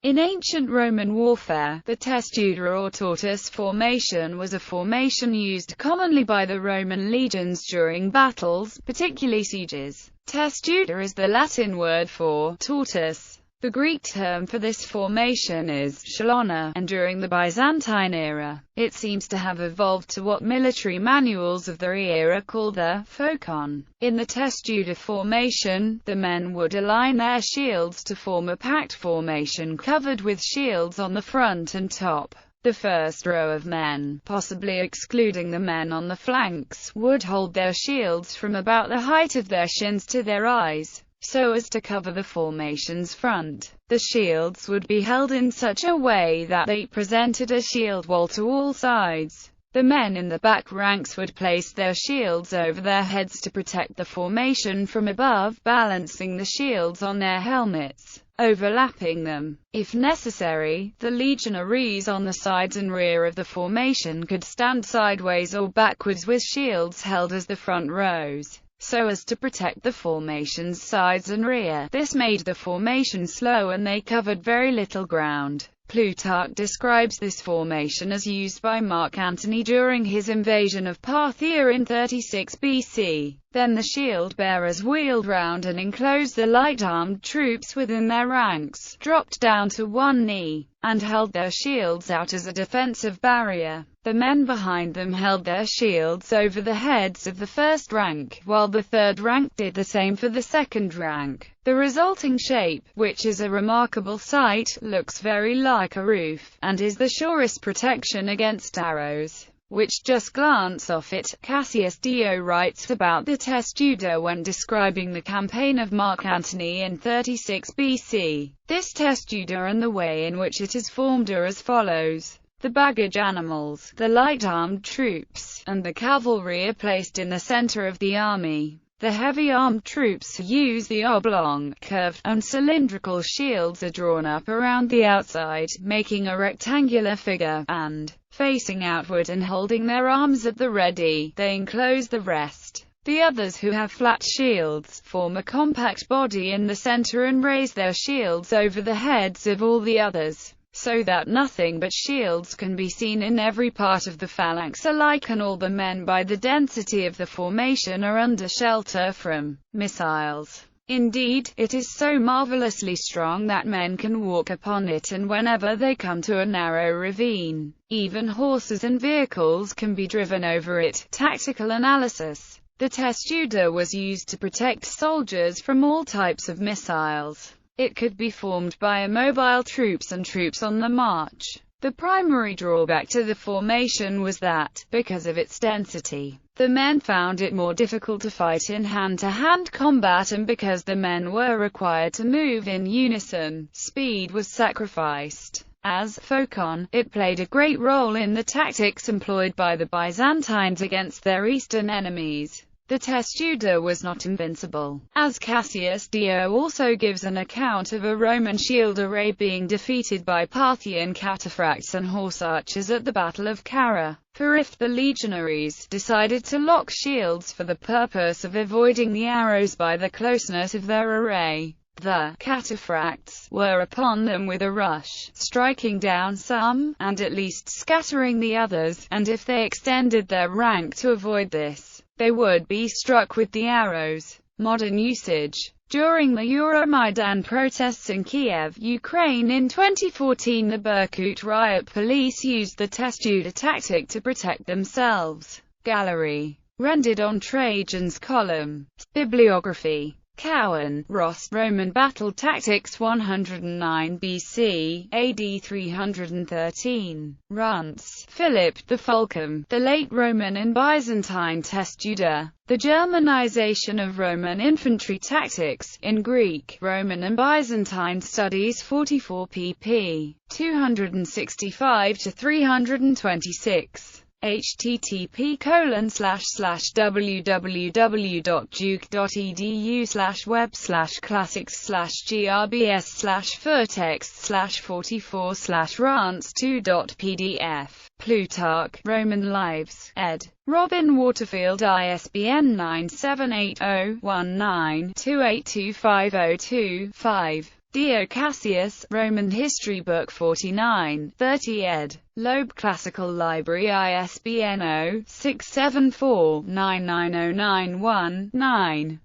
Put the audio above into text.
In ancient Roman warfare, the testudo or tortoise formation was a formation used commonly by the Roman legions during battles, particularly sieges. Testudo is the Latin word for tortoise. The Greek term for this formation is chelona, and during the Byzantine era, it seems to have evolved to what military manuals of the era call the phokon. In the testudo formation, the men would align their shields to form a packed formation covered with shields on the front and top. The first row of men, possibly excluding the men on the flanks, would hold their shields from about the height of their shins to their eyes, so as to cover the formation's front. The shields would be held in such a way that they presented a shield wall to all sides. The men in the back ranks would place their shields over their heads to protect the formation from above, balancing the shields on their helmets, overlapping them. If necessary, the legionaries on the sides and rear of the formation could stand sideways or backwards with shields held as the front rows, so as to protect the formation's sides and rear. This made the formation slow and they covered very little ground. Plutarch describes this formation as used by Mark Antony during his invasion of Parthia in 36 BC. Then the shield-bearers wheeled round and enclosed the light-armed troops within their ranks, dropped down to one knee, and held their shields out as a defensive barrier. The men behind them held their shields over the heads of the first rank, while the third rank did the same for the second rank. The resulting shape, which is a remarkable sight, looks very like a roof, and is the surest protection against arrows, which just glance off it. Cassius Dio writes about the testudo when describing the campaign of Mark Antony in 36 BC. This testudo and the way in which it is formed are as follows. The baggage animals, the light-armed troops, and the cavalry are placed in the center of the army. The heavy-armed troops use the oblong, curved, and cylindrical shields are drawn up around the outside, making a rectangular figure, and, facing outward and holding their arms at the ready, they enclose the rest. The others, who have flat shields, form a compact body in the center and raise their shields over the heads of all the others, so that nothing but shields can be seen in every part of the phalanx alike, and all the men by the density of the formation are under shelter from missiles. Indeed, it is so marvelously strong that men can walk upon it, and whenever they come to a narrow ravine, even horses and vehicles can be driven over it. Tactical analysis. The testudo was used to protect soldiers from all types of missiles. It could be formed by immobile troops and troops on the march. The primary drawback to the formation was that, because of its density, the men found it more difficult to fight in hand-to-hand combat, and because the men were required to move in unison, speed was sacrificed. As phokon, it played a great role in the tactics employed by the Byzantines against their eastern enemies. The testudo was not invincible, as Cassius Dio also gives an account of a Roman shield array being defeated by Parthian cataphracts and horse archers at the Battle of Cara. For if the legionaries decided to lock shields for the purpose of avoiding the arrows by the closeness of their array, the cataphracts were upon them with a rush, striking down some, and at least scattering the others, and if they extended their rank to avoid this, they would be struck with the arrows. Modern usage. During the Euromaidan protests in Kiev, Ukraine in 2014, the Berkut riot police used the testudo tactic to protect themselves. Gallery. Rendered on Trajan's column. Bibliography. Cowan, Ross, Roman Battle Tactics 109 BC, AD 313. Runce, Philip, The Fulcrum, The Late Roman and Byzantine Testudo, The Germanization of Roman Infantry Tactics, in Greek, Roman and Byzantine Studies 44 pp. 265-326. http://www.duke.edu/web/classics/grBS/vertex/44/rance2.pdf. Plutarch, Roman Lives, ed. Robin Waterfield, ISBN 9780192825025. Dio Cassius, Roman History Book 49, 30 ed. Loeb Classical Library, ISBN 0-674-99091-9.